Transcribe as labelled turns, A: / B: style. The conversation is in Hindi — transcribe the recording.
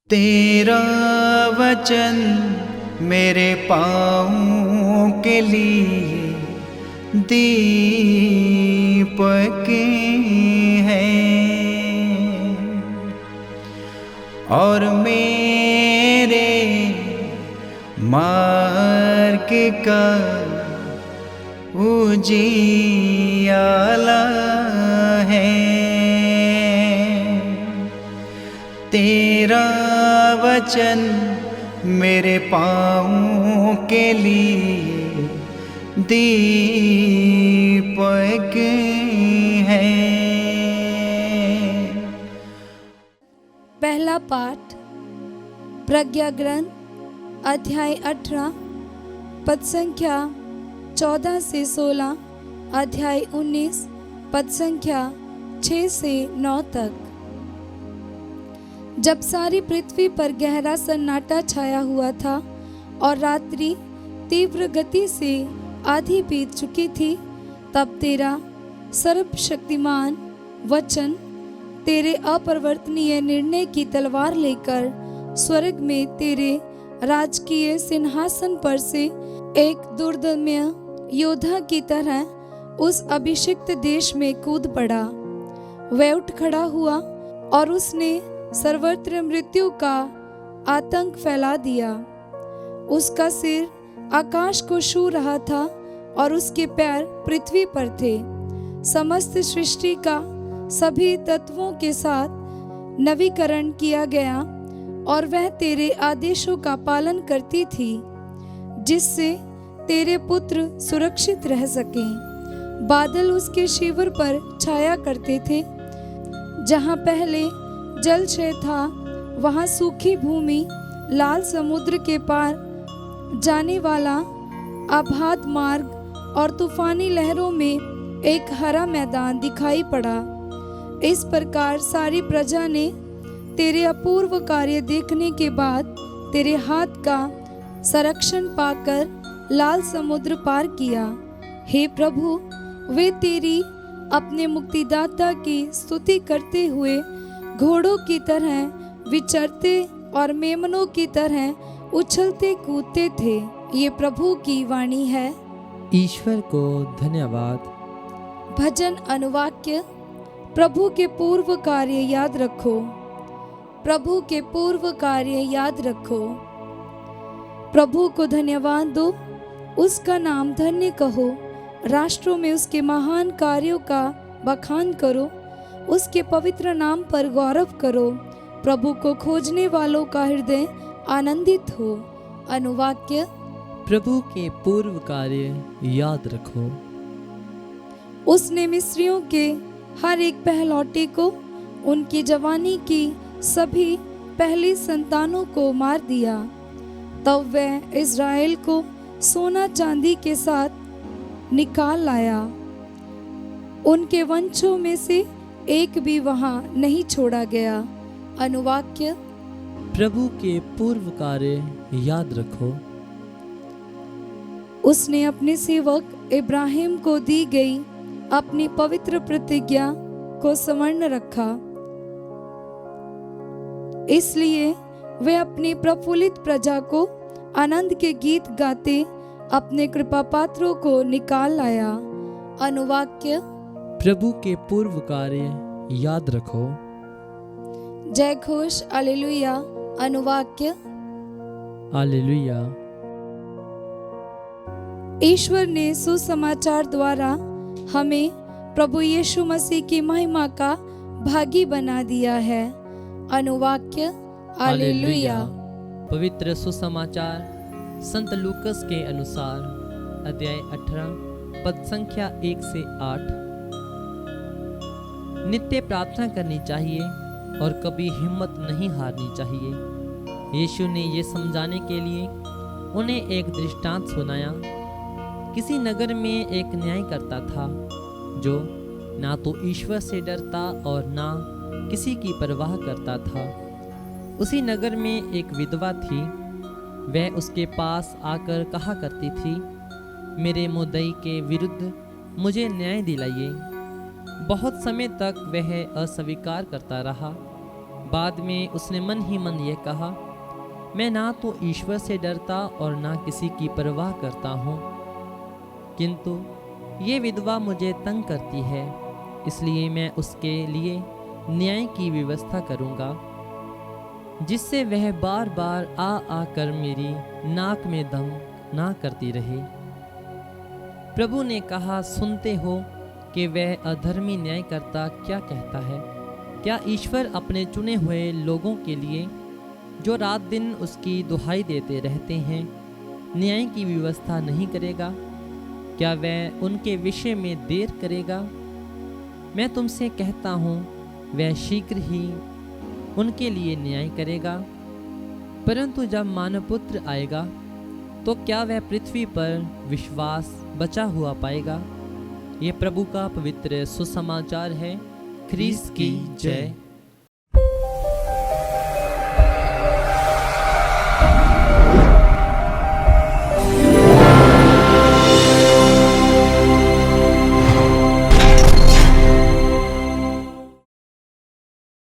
A: तेरा वचन मेरे पाँवों के लिए दीपक है और मेरे मार्ग का उजियाला है। तेरा वचन मेरे पाँवों के लिए दीपक है।
B: पहला पाठ प्रज्ञा ग्रंथ अध्याय 18 पद संख्या 14 से 16, अध्याय 19 पद संख्या 6 से 9 तक। जब सारी पृथ्वी पर गहरा सन्नाटा छाया हुआ था और रात्रि तीव्र गति से आधी बीत चुकी थी, तब तेरा सर्वशक्तिमान वचन तेरे अपरिवर्तनीय निर्णय की तलवार लेकर स्वर्ग में तेरे राजकीय सिंहासन पर से एक दुर्दम्य योद्धा की तरह उस अभिषिक्त देश में कूद पड़ा। वह उठ खड़ा हुआ और उसने सर्वत्र मृत्यु का आतंक फैला दिया। उसका सिर आकाश को छू रहा था और उसके पैर पृथ्वी पर थे। समस्त सृष्टि का सभी तत्वों के साथ नवीकरण किया गया और वह तेरे आदेशों का पालन करती थी, जिससे तेरे पुत्र सुरक्षित रह सकें। बादल उसके शिविर पर छाया करते थे। जहाँ पहले जलाशय था, वहाँ सूखी भूमि, लाल समुद्र के पार जाने वाला आबाद मार्ग और तूफानी लहरों में एक हरा मैदान दिखाई पड़ा। इस प्रकार सारी प्रजा ने तेरे अपूर्व कार्य देखने के बाद तेरे हाथ का संरक्षण पाकर लाल समुद्र पार किया। हे प्रभु, वे तेरी अपने मुक्तिदाता की स्तुति करते हुए घोड़ों की तरह विचरते और मेमनों की तरह उछलते कूदते थे। ये प्रभु की वाणी है।
C: ईश्वर को धन्यवाद।
B: भजन अनुवाक्य। प्रभु के पूर्व कार्य याद रखो। प्रभु के पूर्व कार्य याद रखो। प्रभु को धन्यवाद दो, उसका नाम धन्य कहो। राष्ट्रों में उसके महान कार्यों का बखान करो, उसके पवित्र नाम पर गौरव करो। प्रभु को खोजने वालों का हृदय आनंदित हो। अनुवाक्य।
C: प्रभु के पूर्व कार्य याद रखो।
B: उसने मिस्रियों के हर एक पहलौटे को, उनकी जवानी की सभी पहली संतानों को मार दिया। तब वह इज़राइल को सोना चांदी के साथ निकाल लाया। उनके वंशों में से एक भी वहां नहीं छोड़ा गया। अनुवाक्य।
C: प्रभु के पूर्व कार्य याद रखो।
B: उसने अपने सेवक इब्राहिम को दी गई अपनी पवित्र प्रतिज्ञा को स्मरण रखा। इसलिए वे अपनी प्रफुल्लित प्रजा को आनंद के गीत गाते अपने कृपा पात्रों को निकाल लाया। अनुवाक्य।
C: प्रभु के पूर्व कार्य याद रखो।
B: जय घोष हालेलुया। अनुवाक्य।
C: हालेलुया।
B: ईश्वर ने सुसमाचार द्वारा हमें प्रभु यीशु मसीह की महिमा का भागी बना दिया है। अनुवाक्य। हालेलुया।
C: पवित्र सुसमाचार संत लूकस के अनुसार अध्याय 18 पद संख्या 1 से 8। नित्य प्रार्थना करनी चाहिए और कभी हिम्मत नहीं हारनी चाहिए। यीशु ने ये समझाने के लिए उन्हें एक दृष्टांत सुनाया। किसी नगर में एक न्यायकर्ता था जो ना तो ईश्वर से डरता और ना किसी की परवाह करता था। उसी नगर में एक विधवा थी। वह उसके पास आकर कहा करती थी, मेरे मुद्दई के विरुद्ध मुझे न्याय दिलाइए। बहुत समय तक वह अस्वीकार करता रहा। बाद में उसने मन ही मन ये कहा, मैं ना तो ईश्वर से डरता और ना किसी की परवाह करता हूँ, किंतु ये विधवा मुझे तंग करती है, इसलिए मैं उसके लिए न्याय की व्यवस्था करूँगा, जिससे वह बार बार आकर मेरी नाक में दम ना करती रहे। प्रभु ने कहा, सुनते हो कि वह अधर्मी न्यायकर्ता क्या कहता है। क्या ईश्वर अपने चुने हुए लोगों के लिए, जो रात दिन उसकी दुहाई देते रहते हैं, न्याय की व्यवस्था नहीं करेगा? क्या वह उनके विषय में देर करेगा? मैं तुमसे कहता हूँ, वह शीघ्र ही उनके लिए न्याय करेगा। परंतु जब मानवपुत्र आएगा तो क्या वह पृथ्वी पर विश्वास बचा हुआ पाएगा? ये प्रभु का पवित्र सुसमाचार है। ख्रीस्त की जय।